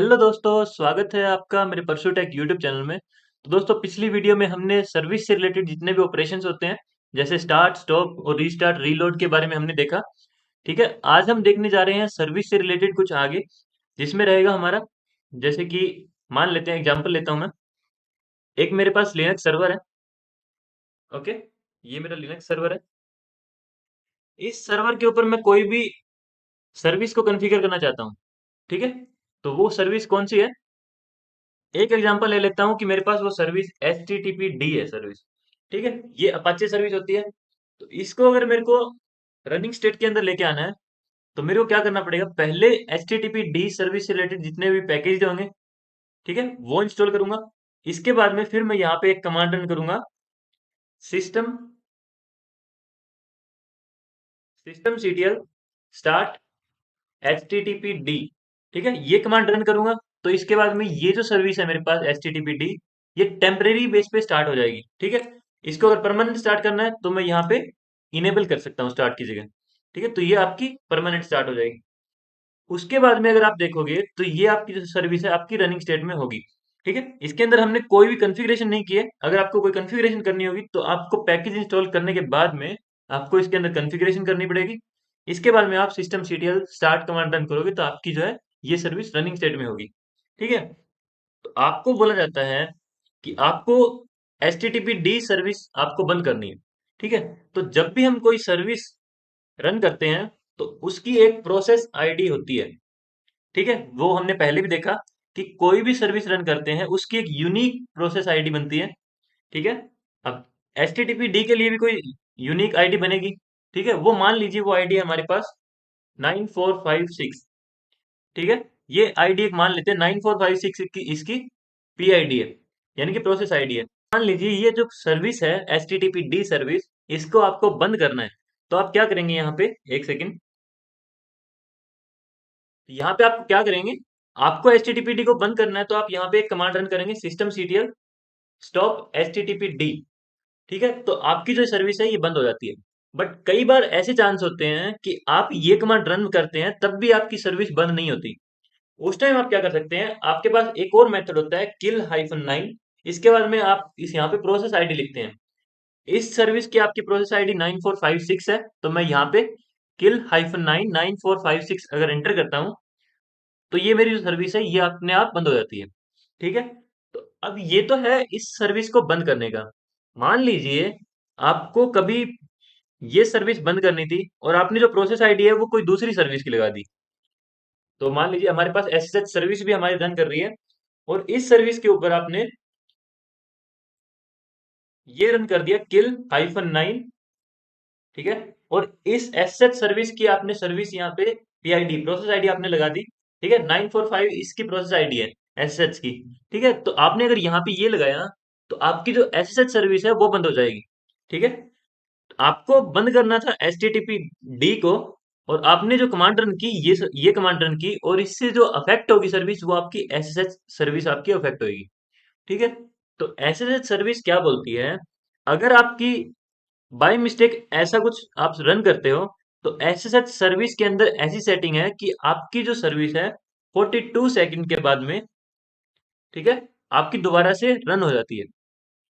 Hello दोस्तों, स्वागत है आपका मेरे परसू टेक यूट्यूब चैनल में। तो दोस्तों, पिछली वीडियो में हमने सर्विस से रिलेटेड जितने भी ऑपरेशंस होते हैं, जैसे स्टार्ट स्टॉप और रीस्टार्ट रीलोड के बारे में हमने देखा। ठीक है, आज हम देखने जा रहे हैं सर्विस से रिलेटेड कुछ आगे, जिसमें रहेगा हमारा, जैसे कि मान लेते हैं, एग्जांपल लेता हूं मैं। एक मेरे पास लिनक्स सर्वर है। ओके, ये मेरा लिनक्स सर्वर है। इस सर्वर के ऊपर मैं कोई भी सर्विस को कॉन्फ़िगर करना चाहता हूँ। ठीक है, तो वो सर्विस कौन सी है? एक एग्जांपल ले लेता हूँ कि मेरे पास वो सर्विस HTTPD है सर्विस। ठीक है, ये अपाचे सर्विस होती है। तो इसको अगर मेरे को रनिंग स्टेट के अंदर लेके आना है, तो मेरे को क्या करना पड़ेगा? पहले HTTPD सर्विस से रिलेटेड जितने भी पैकेज होंगे, ठीक है, वो इंस्टॉल करूंगा। इसके बाद में फिर मैं यहाँ पे एक कमांड रन करूंगा, सिस्टम सिस्टमctl स्टार्ट HTTPD। ठीक है, ये कमांड रन करूंगा। तो इसके बाद में ये जो सर्विस है मेरे पास HTTPD, ये टेम्परेरी बेस पे स्टार्ट हो जाएगी। ठीक है, इसको अगर परमानेंट स्टार्ट करना है तो मैं यहाँ पे इनेबल कर सकता हूँ स्टार्ट की जगह। ठीक है, तो ये आपकी परमानेंट स्टार्ट हो जाएगी। उसके बाद में अगर आप देखोगे तो ये आपकी जो सर्विस है आपकी रनिंग स्टेट में होगी। ठीक है, इसके अंदर हमने कोई भी कॉन्फ़िगरेशन नहीं की है। अगर आपको कोई कॉन्फ़िगरेशन करनी होगी तो आपको पैकेज इंस्टॉल करने के बाद में आपको इसके अंदर कॉन्फ़िगरेशन करनी पड़ेगी। इसके बाद में आप systemctl स्टार्ट कमांड रन करोगे तो आपकी जो है ये सर्विस रनिंग स्टेट में होगी। ठीक है, तो आपको बोला जाता है कि आपको HTTPD सर्विस आपको बंद करनी है। ठीक है, तो जब भी हम कोई सर्विस रन करते हैं तो उसकी एक प्रोसेस आईडी होती है। ठीक है, वो हमने पहले भी देखा कि कोई भी सर्विस रन करते हैं उसकी एक यूनिक प्रोसेस आईडी बनती है। ठीक है, अब HTTPD के लिए भी कोई यूनिक आईडी बनेगी। ठीक है, वो मान लीजिए वो आईडी है हमारे पास 9456। ठीक है, ये आईडी एक मान लेते हैं 9456 की, इसकी PID है, यानी कि प्रोसेस आईडी है। मान लीजिए ये जो सर्विस है HTTPD सर्विस, इसको आपको बंद करना है। तो आप क्या करेंगे? यहाँ पे एक सेकंड, यहाँ पे आप क्या करेंगे? आपको HTTPD को बंद करना है तो आप यहाँ पे एक कमांड रन करेंगे, systemctl stop HTTPD। ठीक है, तो आपकी जो सर्विस है ये बंद हो जाती है। बट कई बार ऐसे चांस होते हैं कि आप ये कमांड रन करते हैं तब भी आपकी सर्विस बंद नहीं होती। उस टाइम आप क्या कर सकते हैं? आपके पास एक और मेथड होता है, kill-9। इसके बाद में आप इस यहाँ पे प्रोसेस आईडी लिखते हैं। इस सर्विस की आपकी प्रोसेस आईडी 9456 है, तो मैं यहाँ पे kill-9 9456 अगर एंटर करता हूँ तो ये मेरी जो सर्विस है ये अपने आप बंद हो जाती है। ठीक है, तो अब ये तो है इस सर्विस को बंद करने का। मान लीजिए आपको कभी ये सर्विस बंद करनी थी और आपने जो प्रोसेस आईडी है वो कोई दूसरी सर्विस की लगा दी। तो मान लीजिए हमारे पास SSH सर्विस भी हमारी रन कर रही है और इस सर्विस के ऊपर आपने ये रन कर दिया kill-9। ठीक है, और इस SSH सर्विस की आपने सर्विस यहाँ पे PID प्रोसेस आईडी आपने लगा दी। ठीक है, 945 इसकी प्रोसेस आईडी है SSH की। ठीक है, तो आपने अगर यहाँ पे ये लगाया तो आपकी जो SSH सर्विस है वो बंद हो जाएगी। ठीक है, आपको बंद करना था HTTPD को, और आपने जो कमांड रन की, ये कमांड रन की, और इससे जो अफेक्ट होगी सर्विस वो आपकी SSH सर्विस आपकी अफेक्ट होगी। ठीक है, तो SSH सर्विस क्या बोलती है? अगर आपकी बाय मिस्टेक ऐसा कुछ आप रन करते हो तो SSH सर्विस के अंदर ऐसी सेटिंग है कि आपकी जो सर्विस है 42 सेकंड के बाद में, ठीक है, आपकी दोबारा से रन हो जाती है।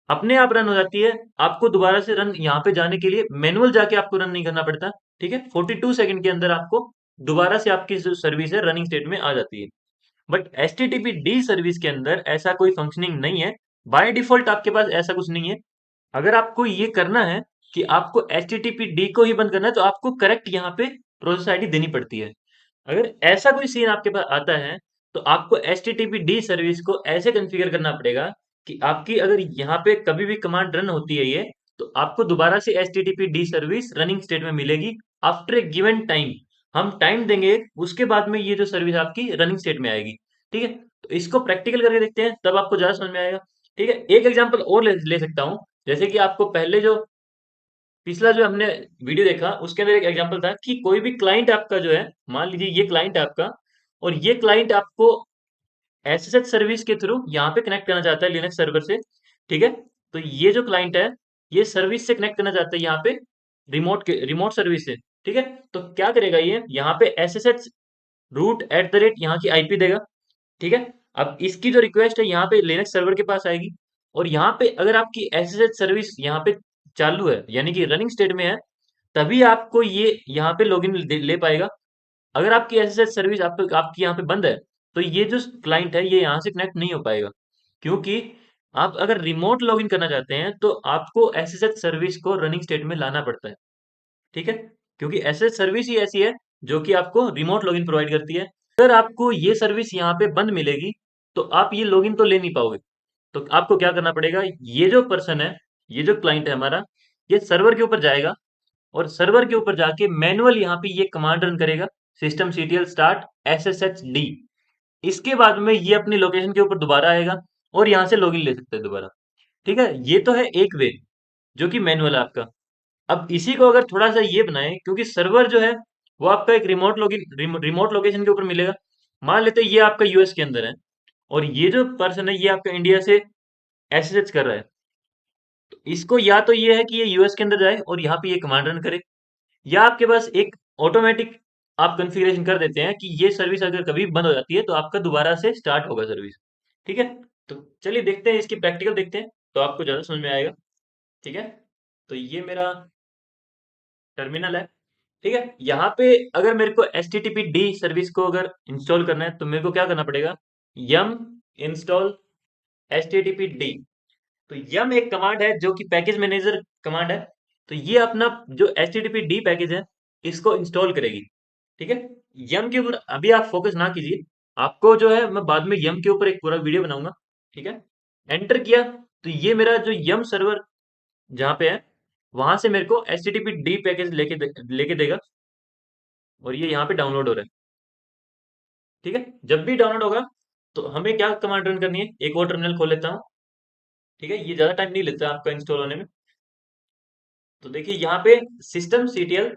अपने आप रन हो जाती है। आपको दोबारा से रन यहाँ पे जाने के लिए मैनुअल जाके आपको रन नहीं करना पड़ता। ठीक है, 42 सेकंड के अंदर आपको दोबारा से आपकी जो सर्विस है रनिंग स्टेट में आ जाती है। बट HTTPD सर्विस के अंदर ऐसा कोई फंक्शनिंग नहीं है। बाय डिफॉल्ट आपके पास ऐसा कुछ नहीं है। अगर आपको ये करना है कि आपको HTTPD को ही बंद करना है तो आपको करेक्ट यहाँ पे प्रोसेस आईडी देनी पड़ती है। अगर ऐसा कोई सीन आपके पास आता है तो आपको HTTPD सर्विस को ऐसे कॉन्फ़िगर करना पड़ेगा कि आपकी अगर यहाँ पे कभी भी कमांड रन होती है ये, तो आपको दोबारा से HTTPD सर्विस रनिंग स्टेट में मिलेगी आफ्टर ए गिवन टाइम। हम टाइम देंगे, उसके बाद में ये जो सर्विस आपकी रनिंग स्टेट में आएगी। ठीक है, तो इसको प्रैक्टिकल करके देखते हैं तब आपको ज़्यादा समझ में आएगा। ठीक है, एक एग्जांपल और ले सकता हूँ। जैसे कि आपको पहले जो पिछला जो हमने वीडियो देखा उसके अंदर एक एग्जांपल था कि कोई भी क्लाइंट आपका जो है, मान लीजिए ये क्लाइंट है आपका, और ये क्लाइंट आपको एसएसएच सर्विस के थ्रू यहाँ पे कनेक्ट करना चाहता है लिनक्स सर्वर से। ठीक है, तो ये जो क्लाइंट है ये सर्विस से कनेक्ट करना चाहता है यहाँ पे, रिमोट सर्विस से। ठीक है, तो क्या करेगा? ये यहाँ पे SSH रूट @ यहाँ की IP देगा। ठीक है। अब इसकी जो रिक्वेस्ट है यहाँ पे लिनक्स सर्वर के पास आएगी, और यहाँ पे अगर आपकी एसएसएच सर्विस यहाँ पे चालू है, यानी कि रनिंग स्टेट में है, तभी आपको ये यहाँ पे लॉगिन ले पाएगा। अगर आपकी एसएसएच सर्विस आपकी यहाँ पे बंद है, तो ये जो क्लाइंट है ये यहाँ से कनेक्ट नहीं हो पाएगा, क्योंकि आप अगर रिमोट लॉगिन करना चाहते हैं तो आपको एसएसएच सर्विस को रनिंग स्टेट में लाना पड़ता है। ठीक है, क्योंकि एसएसएच सर्विस ही ऐसी है जो कि आपको रिमोट लॉगिन प्रोवाइड करती है। अगर आपको ये सर्विस यहाँ पे बंद मिलेगी, तो आप ये लॉगिन तो ले नहीं पाओगे। तो आपको क्या करना पड़ेगा, ये जो पर्सन है, ये जो क्लाइंट है हमारा, ये सर्वर के ऊपर जाएगा, और सर्वर के ऊपर जाके मैनुअल यहाँ पे ये कमांड रन करेगा, सिस्टम सीटीएल स्टार्ट SSHD। इसके बाद में ये अपनी लोकेशन के ऊपर दोबारा आएगा और यहाँ से लॉगिन ले सकते हैं दोबारा। ठीक है, ये तो है एक वे जो कि मैनुअल है आपका। अब इसी को अगर थोड़ा सा ये बनाएं, क्योंकि सर्वर जो है वो आपका एक रिमोट लोकेशन के ऊपर मिलेगा। मान लेते हैं ये आपका यूएस के अंदर है, और ये जो पर्सन है ये आपका इंडिया से एसएसएच कर रहा है। तो इसको या तो ये है कि ये यूएस के अंदर जाए और यहाँ पे ये कमांड रन करे, या आपके पास एक ऑटोमेटिक आप कॉन्फ़िगरेशन कर देते हैं कि ये सर्विस अगर कभी बंद हो जाती है तो आपका दोबारा से स्टार्ट होगा सर्विस। ठीक है, तो चलिए देखते हैं, इसकी प्रैक्टिकल देखते हैं तो आपको ज़्यादा समझ में आएगा। ठीक है, तो ये मेरा टर्मिनल है। ठीक है, यहाँ पे अगर मेरे को HTTPD सर्विस को अगर इंस्टॉल करना है तो मेरे को क्या करना पड़ेगा, yum इंस्टॉल HTTPD। तो यम एक कमांड है जो कि पैकेज मैनेजर कमांड है। तो ये अपना जो HTTPD पैकेज है इसको इंस्टॉल करेगी। ठीक है, यम के ऊपर अभी आप फोकस ना कीजिए, आपको जो है मैं बाद में यम के ऊपर एक पूरा वीडियो बनाऊंगा। ठीक है, एंटर किया तो ये मेरा जो यम सर्वर जहाँ पे है वहां से मेरे को HTTPD पैकेज लेके देगा, और ये यहाँ पे डाउनलोड हो रहा है। ठीक है, जब भी डाउनलोड होगा तो हमें क्या कमांड रन करनी है, एक और टर्मिनल खोल लेता हूँ। ठीक है, ये ज्यादा टाइम नहीं लेता आपका इंस्टॉल होने में। तो देखिए यहाँ पे सिस्टम सीटीएल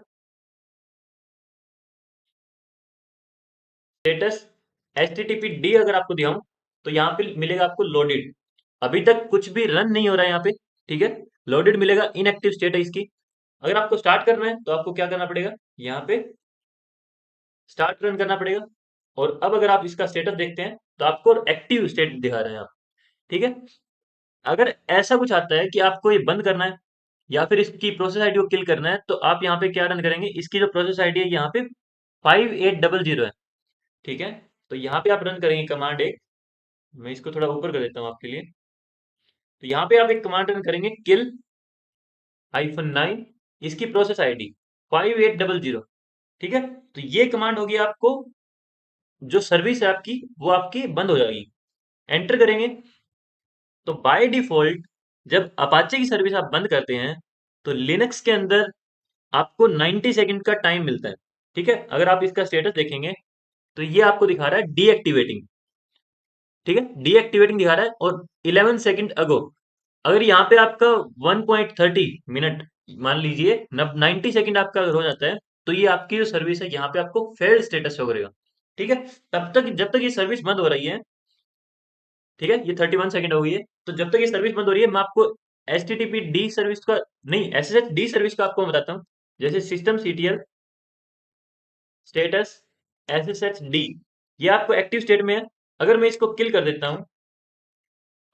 स्टेटस HTTPD अगर आपको दिखाऊं तो यहाँ पे मिलेगा आपको लोडेड। अभी तक कुछ भी रन नहीं हो रहा है यहाँ पे। ठीक है, लोडेड मिलेगा, इनएक्टिव स्टेट है इसकी। अगर आपको स्टार्ट करना है तो आपको क्या करना पड़ेगा, यहाँ पे स्टार्ट रन करना पड़ेगा। और अब अगर आप इसका स्टेटस देखते हैं तो आपको एक्टिव स्टेट दिखा रहे हैं आप। ठीक है, अगर ऐसा कुछ आता है कि आपको ये बंद करना है या फिर इसकी प्रोसेस आईडी को किल करना है, तो आप यहाँ पे क्या रन करेंगे, इसकी जो प्रोसेस आईडी है यहाँ पे 5800 है। ठीक है, तो यहाँ पे आप रन करेंगे कमांड एक, मैं इसको थोड़ा ऊपर कर देता हूँ आपके लिए। तो यहाँ पे आप एक कमांड रन करेंगे किल -9, इसकी प्रोसेस आईडी 5800। ठीक है, तो ये कमांड होगी, आपको जो सर्विस है आपकी वो आपकी बंद हो जाएगी। एंटर करेंगे तो बाय डिफॉल्ट जब अपाचे की सर्विस आप बंद करते हैं तो लिनक्स के अंदर आपको 90 सेकंड का टाइम मिलता है। ठीक है, अगर आप इसका स्टेटस देखेंगे तो ये आपको दिखा रहा है डीएक्टिवेटिंग। ठीक है, डीएक्टिवेटिंग दिखा रहा है, और 11 सेकंड अगो अगर यहाँ पे आपका 1.30 मिनट मान लीजिए 90 सेकंड आपका अगर हो जाता है, तो ये आपकी जो सर्विस है यहाँ पे आपको फेल्ड स्टेटस शो करेगा। ठीक है, तब तक जब तक ये सर्विस बंद हो रही है, ठीक है, ये 31 सेकंड हो गई है, तो जब तक ये सर्विस बंद हो रही है मैं आपको HTTPD सर्विस का, नहीं, SSHD सर्विस का आपको बताता हूँ। जैसे सिस्टम सीटीएल स्टेटस SSHD, ये आपको एक्टिव स्टेट में है। अगर मैं इसको किल कर देता हूँ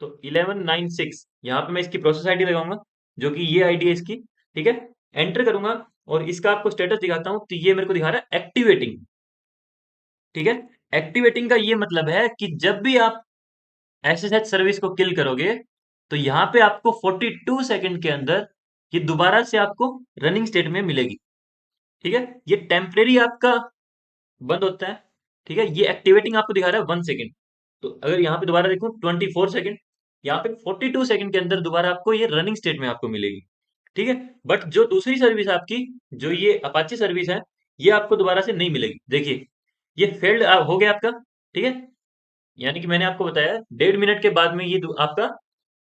तो 1196 यहाँ पे मैं इसकी प्रोसेस आईडी लगाऊंगा, जो कि ये आईडी है इसकी। ठीक है, एंटर करूंगा और इसका आपको स्टेटस दिखाता हूँ, तो ये मेरे को दिखा रहा है एक्टिवेटिंग। ठीक है, एक्टिवेटिंग का ये मतलब है कि जब भी आप एसएसएच सर्विस को किल करोगे तो यहाँ पे आपको 42 सेकंड के अंदर ये दोबारा से आपको रनिंग स्टेट में मिलेगी। ठीक है, ये टेम्परेरी आपका बंद होता है। ठीक है, ये एक्टिवेटिंग आपको दिखा रहा है 1 सेकंड। तो अगर यहाँ पे दोबारा देखूं 24 सेकंड, यहाँ पे 42 सेकंड के अंदर दोबारा आपको ये रनिंग स्टेट में आपको मिलेगी। ठीक है, बट जो दूसरी सर्विस आपकी, जो ये अपाची सर्विस है, ये आपको दोबारा से नहीं मिलेगी। देखिए ये फेल्ड हो गया आपका। ठीक है, यानी कि मैंने आपको बताया 1.5 मिनट के बाद में ये आपका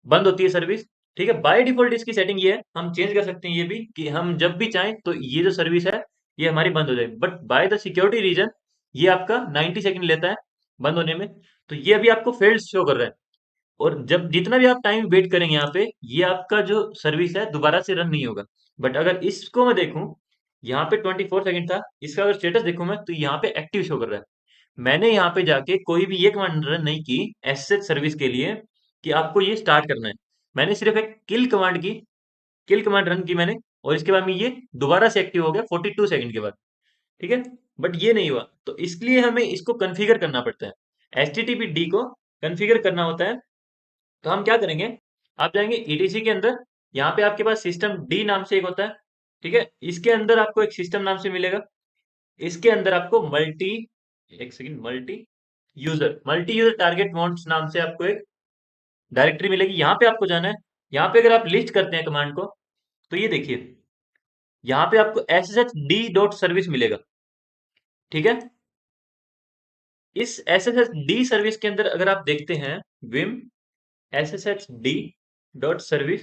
बंद होती है सर्विस। ठीक है, बाय डिफॉल्ट इसकी सेटिंग ये है, हम चेंज कर सकते हैं ये भी कि हम जब भी चाहें तो ये जो सर्विस है ये हमारी बंद हो जाए, but by the security reason ये आपका 90 सेकंड लेता है बंद होने में। तो ये अभी आपको फेल्ड शो कर रहा है, और जब जितना भी आप टाइम वेट करेंगे यहाँ पे, ये आपका जो सर्विस है दोबारा से रन नहीं होगा। बट अगर इसको मैं देखूं, यहाँ पे 24 सेकंड था, इसका अगर स्टेटस देखूं मैं तो यहाँ पे एक्टिव शो कर रहा है। मैंने यहाँ पे जाके कोई भी ये कमांड रन नहीं की एसएच सर्विस के लिए कि आपको ये स्टार्ट करना है। मैंने सिर्फ एक किल कमांड की, किल कमांड रन की मैंने, और इसके बाद में ये दोबारा से एक्टिव हो गया 42 सेकंड के बाद। ठीक है, बट ये नहीं हुआ, तो इसके लिए हमें इसको कॉन्फ़िगर करना पड़ता है। एचटीटीपी को कॉन्फ़िगर करना होता है। तो हम क्या करेंगे, आप जाएंगे ईटीसी के अंदर, यहाँ पे आपके पास सिस्टम डी नाम से एक होता है। ठीक है, इसके अंदर आपको एक सिस्टम नाम से मिलेगा। इसके अंदर आपको मल्टी, एक second, multi user target mods नाम से आपको एक डायरेक्टरी मिलेगी। यहाँ पे आपको जाना है। यहाँ पे अगर आप लिस्ट करते हैं कमांड को, तो ये देखिए, यहाँ पे आपको sshd.service मिलेगा। ठीक है, इस sshd सर्विस के अंदर अगर आप देखते हैं विम sshd.service,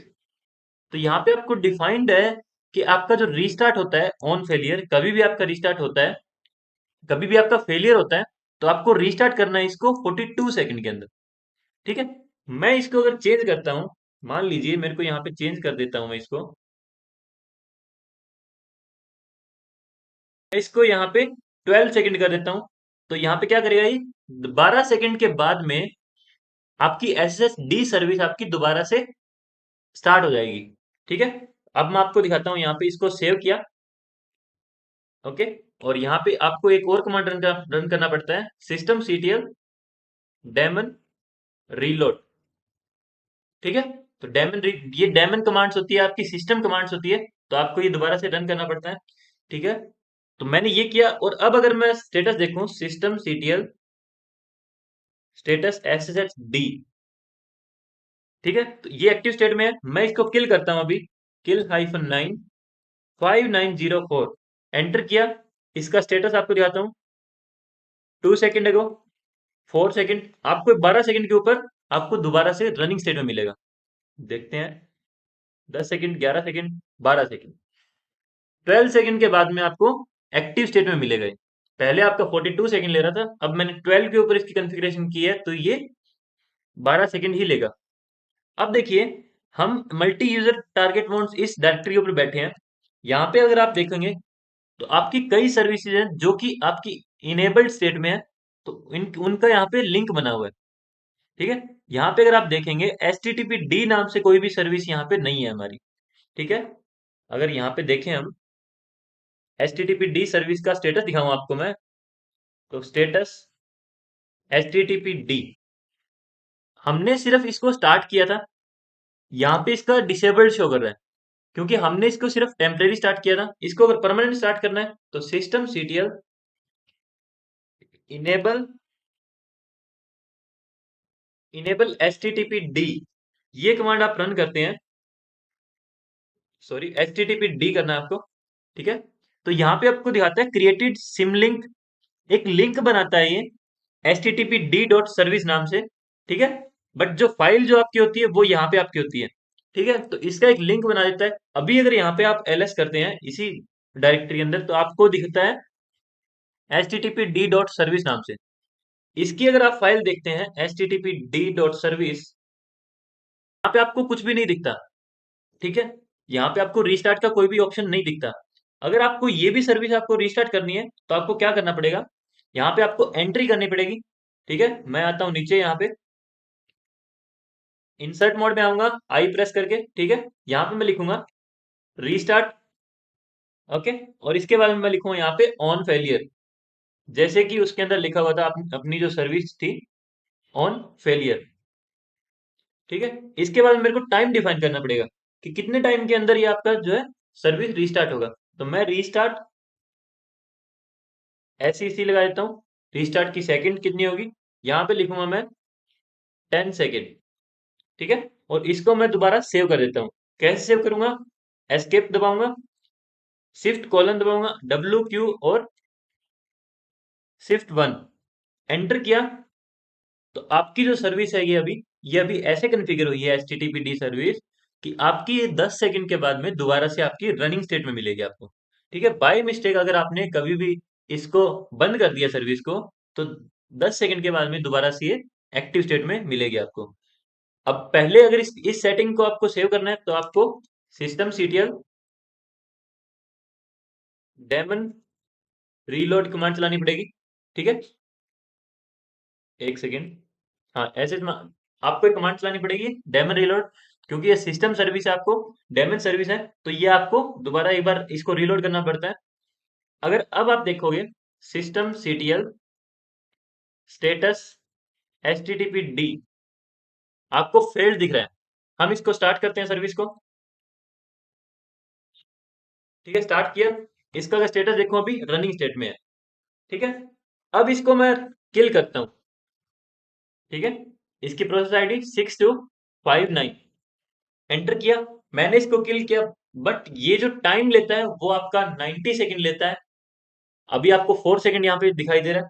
तो यहाँ पे आपको डिफाइंड है कि आपका जो रीस्टार्ट होता है ऑन फेलियर, कभी भी आपका रीस्टार्ट होता है, कभी भी आपका फेलियर होता है, तो आपको रीस्टार्ट करना है इसको 42 सेकंड के अंदर। ठीक है, मैं इसको अगर चेंज करता हूं, मान लीजिए मेरे को यहाँ पे चेंज कर देता हूं, मैं इसको यहाँ पे 12 सेकंड कर देता हूं। तो यहाँ पे क्या करेगा ये, 12 सेकंड के बाद में आपकी एसएसडी सर्विस आपकी दोबारा से स्टार्ट हो जाएगी। ठीक है, अब मैं आपको दिखाता हूँ, यहाँ पे इसको सेव किया। ओके, और यहाँ पे आपको एक और कमांड रन करना पड़ता है, सिस्टम सीटीएल डेमन रीलोड। ठीक है, तो ये डेमन कमांड्स होती है, आपकी सिस्टम कमांड्स होती है, तो आपको ये दोबारा से रन करना पड़ता है। ठीक है, तो मैंने ये किया, और अब अगर मैं स्टेटस देखूं, सिस्टम सीटीएल स्टेटस SSHD, ठीक है, तो ये एक्टिव स्टेट में है। मैं इसको किल करता हूं अभी, किल -9 5904, एंटर किया। इसका स्टेटस आपको दिखाता हूँ, 2 सेकंड अगो, 4 सेकंड, आपको 12 सेकंड के ऊपर आपको दोबारा से रनिंग स्टेट में मिलेगा। देखते हैं, 10 सेकंड, 11 सेकंड, 12 सेकंड, 12 सेकंड के बाद में आपको एक्टिव स्टेट में मिलेगा ये। पहले आपका 42 सेकंड ले रहा था, अब मैंने 12 के ऊपर इसकी कॉन्फ़िगरेशन की है, तो ये 12 सेकंड ही लेगा। अब देखिए, हम मल्टी यूजर टारगेट मोड्स इस डायरेक्टरी के ऊपर बैठे हैं। यहाँ पे अगर आप देखेंगे, तो आपकी कई सर्विसेज हैं जो कि आपकी इनेबल्ड स्टेट में है, तो उनका यहाँ पे लिंक बना हुआ है। ठीक है, यहाँ पे अगर आप देखेंगे HTTPD नाम से कोई भी सर्विस यहाँ पे नहीं है हमारी। ठीक है, अगर यहाँ पे देखें हम, HTTPD सर्विस का स्टेटस दिखाऊं आपको मैं, तो स्टेटस HTTPD, हमने सिर्फ इसको स्टार्ट किया था, यहाँ पे इसका डिसेबल्ड शो कर रहा है, क्योंकि हमने इसको सिर्फ टेम्परेरी स्टार्ट किया था। इसको अगर परमानेंट स्टार्ट करना है, तो system CTL enable enable HTTPD, ये कमांड आप रन करते हैं, सॉरी HTTPD करना है आपको। ठीक है, तो यहाँ पे आपको दिखाता है क्रिएटेड सिम लिंक, एक लिंक बनाता है ये HTTPD.service नाम से। ठीक है, बट जो फाइल जो आपकी होती है वो यहाँ पे आपकी होती है। ठीक है, तो इसका एक लिंक बना देता है। अभी अगर यहाँ पे आप ls करते हैं इसी डायरेक्टरी के अंदर, तो आपको दिखता है HTTPD.service नाम से। इसकी अगर आप फाइल देखते हैं HTTPD.service, यहाँ पे आपको कुछ भी नहीं दिखता। ठीक है, यहाँ पे आपको रीस्टार्ट का कोई भी ऑप्शन नहीं दिखता। अगर आपको ये भी सर्विस आपको रीस्टार्ट करनी है, तो आपको क्या करना पड़ेगा, यहाँ पे आपको एंट्री करनी पड़ेगी। ठीक है, मैं आता हूँ नीचे, यहाँ पे इंसर्ट मोड में आऊंगा, आई प्रेस करके। ठीक है, यहाँ पे मैं लिखूंगा रीस्टार्ट। ओके, और इसके बाद में मैं लिखूंगा यहाँ पे ऑन फेलियर, जैसे कि उसके अंदर लिखा हुआ था अपनी जो सर्विस थी, ऑन फेलियर। ठीक है, इसके बाद मेरे को टाइम डिफाइन करना पड़ेगा कि कितने टाइम के अंदर ये आपका जो है सर्विस रीस्टार्ट होगा। तो मैं रीस्टार्ट SEC लगा देता हूँ, रीस्टार्ट की सेकंड कितनी होगी, यहाँ पे लिखूंगा मैं 10 सेकेंड। ठीक है, और इसको मैं दोबारा सेव कर देता हूँ। कैसे सेव करूंगा, एस्केप दबाऊंगा, शिफ्ट कॉलन दबाऊंगा, WQ और शिफ्ट 1, एंटर किया, तो आपकी जो सर्विस है ये अभी ऐसे कॉन्फ़िगर हुई है HTTPD सर्विस, कि आपकी 10 सेकंड के बाद में दोबारा से आपकी रनिंग स्टेट में मिलेगी आपको। ठीक है, बाय मिस्टेक अगर आपने कभी भी इसको बंद कर दिया सर्विस को, तो 10 सेकंड के बाद में दोबारा से ये एक्टिव स्टेट में मिलेगी आपको। अब पहले अगर इस सेटिंग को आपको सेव करना है, तो आपको system CTL daemon reload command चलानी पड़ेगी। ठीक है, एक सेकेंड। हाँ, ऐसे आपको एक कमांड चलानी पड़ेगी, डेमन रीलोड। क्योंकि ये सिस्टम सर्विस है, आपको डेमन सर्विस है, तो ये आपको दोबारा एक बार इसको रीलोड करना पड़ता है। अगर अब आप देखोगे सिस्टम सीटीएल स्टेटस HTTPD, आपको फेल्ड दिख रहा है। हम इसको स्टार्ट करते हैं सर्विस को। ठीक है, स्टार्ट किया। इसका स्टेटस देखो, अभी रनिंग स्टेट में है। ठीक है, अब इसको मैं किल करता हूँ। ठीक है, इसकी प्रोसेस आईडी 6259, एंटर किया। मैंने इसको किल किया, बट ये जो टाइम लेता है वो आपका 90 सेकंड लेता है। अभी आपको 4 सेकंड यहाँ पे दिखाई दे रहा है।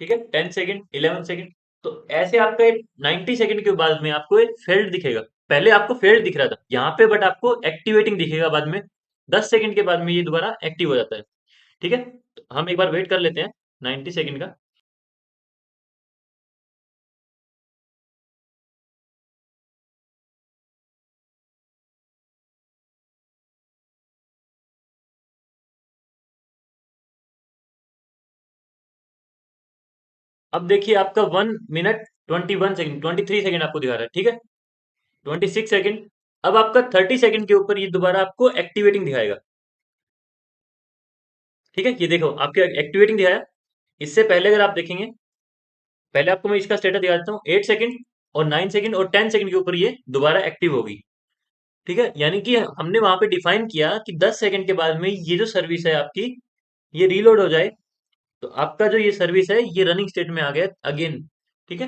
ठीक है, 10 सेकंड, 11 सेकंड। तो ऐसे आपका एक 90 सेकंड के बाद में आपको एक फेल्ड दिखेगा। पहले आपको फेल्ड दिख रहा था यहाँ पे, बट आपको एक्टिवेटिंग दिखेगा बाद में। 10 सेकंड के बाद में ये दोबारा एक्टिव हो जाता है। ठीक है, तो हम एक बार वेट कर लेते हैं 90 सेकंड का। अब देखिए आपका 1 मिनट 21 सेकंड, 23 सेकंड आपको दिखा रहा है। ठीक है, 26 सेकंड। अब आपका 30 सेकंड के ऊपर ये दोबारा आपको एक्टिवेटिंग दिखाएगा। ठीक है, ये देखो आपके एक्टिवेटिंग दिखाया। इससे पहले अगर आप देखेंगे, पहले आपको मैं इसका स्टेटस दिखा देता हूँ। 8 सेकंड और 9 सेकंड और 10 सेकंड के ऊपर ये दोबारा एक्टिव होगी। ठीक है, यानी कि हमने वहां पे डिफाइन किया कि 10 सेकंड के बाद में ये जो सर्विस है आपकी, ये रीलोड हो जाए, तो आपका जो ये सर्विस है ये रनिंग स्टेट में आ गया अगेन। ठीक है,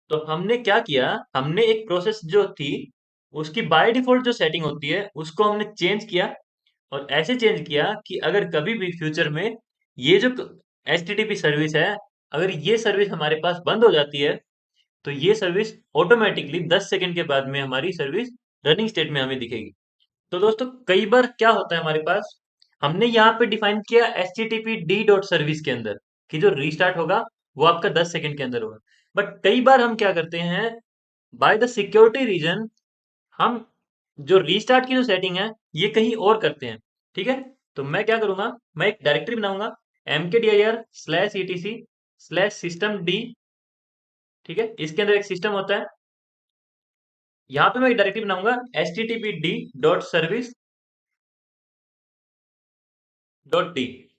तो हमने क्या किया, हमने एक प्रोसेस जो थी उसकी बाय डिफॉल्ट जो सेटिंग होती है उसको हमने चेंज किया। और ऐसे चेंज किया कि अगर कभी भी फ्यूचर में ये जो HTTP सर्विस है, अगर ये सर्विस हमारे पास बंद हो जाती है, तो ये सर्विस ऑटोमेटिकली 10 सेकंड के बाद में हमारी सर्विस रनिंग स्टेट में हमें दिखेगी। तो दोस्तों कई बार क्या होता है हमारे पास, हमने यहाँ पे डिफाइन किया HTTP D डॉट सर्विस के अंदर कि जो रीस्टार्ट होगा वो आपका 10 सेकंड के अंदर होगा। बट कई बार हम क्या करते हैं, बाय द सिक्योरिटी रीजन, हम जो रीस्टार्ट की जो सेटिंग है ये कहीं और करते हैं। ठीक है, तो मैं क्या करूंगा, मैं एक डायरेक्टरी बनाऊंगा mkdir/etc/systemd। ठीक है, इसके अंदर एक सिस्टम होता है। यहाँ पे मैं एक डायरेक्टरी बनाऊंगा HTTPD.service.d।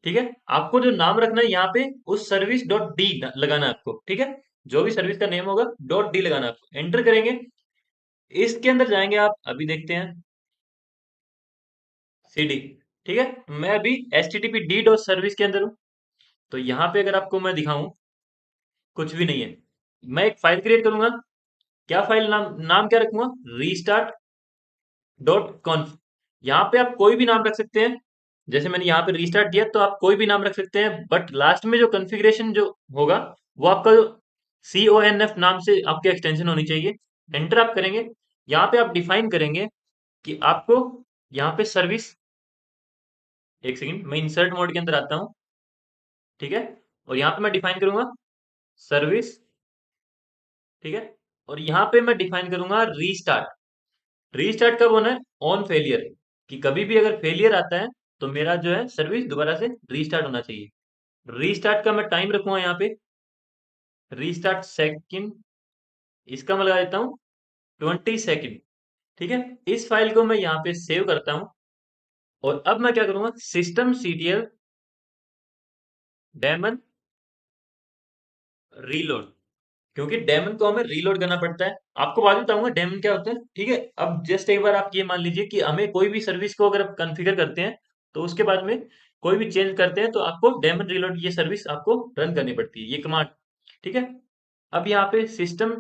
ठीक है, आपको जो नाम रखना है यहाँ पे उस सर्विस डॉट डी लगाना है आपको। ठीक है, जो भी सर्विस का नेम होगा डॉट डी लगाना है आपको, एंटर करेंगे। इसके अंदर जाएंगे आप, अभी देखते हैं CD। ठीक है, मैं अभी HTTP डॉट सर्विस के अंदर हूँ। तो यहाँ पे अगर आपको मैं दिखाऊं, कुछ भी नहीं है। मैं एक फाइल क्रिएट करूंगा। क्या फाइल नाम नाम क्या रखूंगा, restart.conf। यहाँ पे आप कोई भी नाम रख सकते हैं। जैसे मैंने यहाँ पे रीस्टार्ट दिया तो आप कोई भी नाम रख सकते हैं, बट लास्ट में जो कॉन्फ़िगरेशन जो होगा वो आपका जो CONF नाम से आपकी एक्सटेंशन होनी चाहिए। एंटर आप करेंगे, यहाँ पे आप डिफाइन करेंगे कि आपको यहाँ पे सर्विस, एक सेकंड मैं इंसर्ट मोड के अंदर आता हूँ। ठीक है, और यहाँ पे मैं डिफाइन करूंगा सर्विस। ठीक है, और यहाँ पे मैं डिफाइन करूंगा रीस्टार्ट। रीस्टार्ट कब होना है, ऑन फेलियर, कि कभी भी अगर फेलियर आता है तो मेरा जो है सर्विस दोबारा से रीस्टार्ट होना चाहिए। रीस्टार्ट का मैं टाइम रखूंगा यहाँ पे, रीस्टार्ट सेकंड, इसका मैं लगा देता हूँ 20 सेकंड। ठीक है, इस फाइल को मैं यहाँ पे सेव करता हूँ। और अब मैं क्या करूंगा, सिस्टम सीटीएल डेमन रीलोड, क्योंकि डेमन को हमें रीलोड करना पड़ता है। आपको बाद में बताऊंगा डेमन क्या होता है। ठीक है, अब जस्ट एक बार आप ये मान लीजिए कि हमें कोई भी सर्विस को अगर आप कॉन्फ़िगर करते हैं, तो उसके बाद में कोई भी चेंज करते हैं तो आपको डेमन रीलोड ये सर्विस आपको रन करनी पड़ती है, ये कमांड। ठीक है, अब यहाँ पे सिस्टम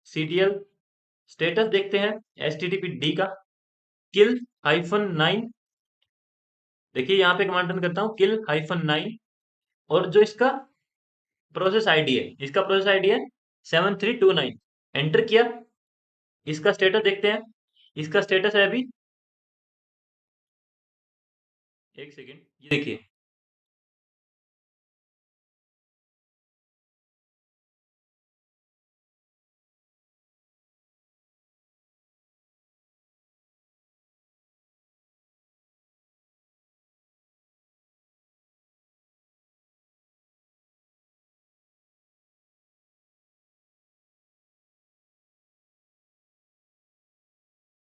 सीटीएल स्टेटस देखते हैं HTTP D का, kill-9। देखिए यहाँ पे कमांड रन करता हूँ kill-9, और जो इसका प्रोसेस आईडी है, इसका प्रोसेस आईडी है 7329। एंटर किया, इसका स्टेटस देखते हैं। इसका स्टेटस है अभी, एक सेकेंड, ये देखिए।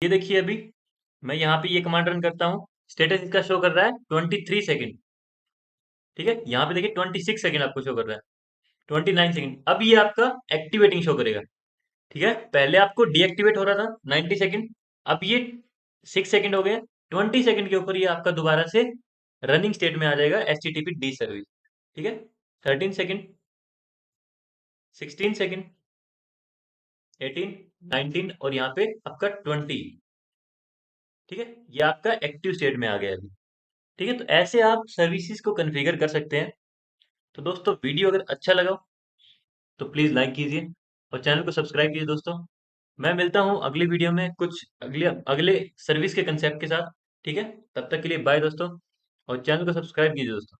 ये देखिए अभी मैं यहाँ पे ये कमांड रन करता हूँ, स्टेटस इसका शो कर रहा है 23 सेकेंड। ठीक है, यहाँ पे देखिए 26 सेकेंड आपको शो कर रहा है, 29 सेकेंड। अब ये आपका एक्टिवेटिंग शो करेगा। ठीक है, पहले आपको डीएक्टिवेट हो रहा था 90 सेकेंड, अब ये 6 सेकेंड हो गए। 20 सेकेंड के ऊपर ये आपका दोबारा से रनिंग स्टेट में आ जाएगा HTTP डी सर्विस। ठीक है, 13 सेकेंड, 16 सेकेंड, 18, 19 और यहाँ पे आपका 20। ठीक है, ये आपका एक्टिव स्टेट में आ गया अभी। ठीक है, तो ऐसे आप सर्विसेज को कॉन्फ़िगर कर सकते हैं। तो दोस्तों, वीडियो अगर अच्छा लगा हो, तो प्लीज़ लाइक कीजिए और चैनल को सब्सक्राइब कीजिए दोस्तों। मैं मिलता हूँ अगली वीडियो में कुछ अगले अगले सर्विस के कंसेप्ट के साथ। ठीक है, तब तक के लिए बाय दोस्तों, और चैनल को सब्सक्राइब कीजिए दोस्तों।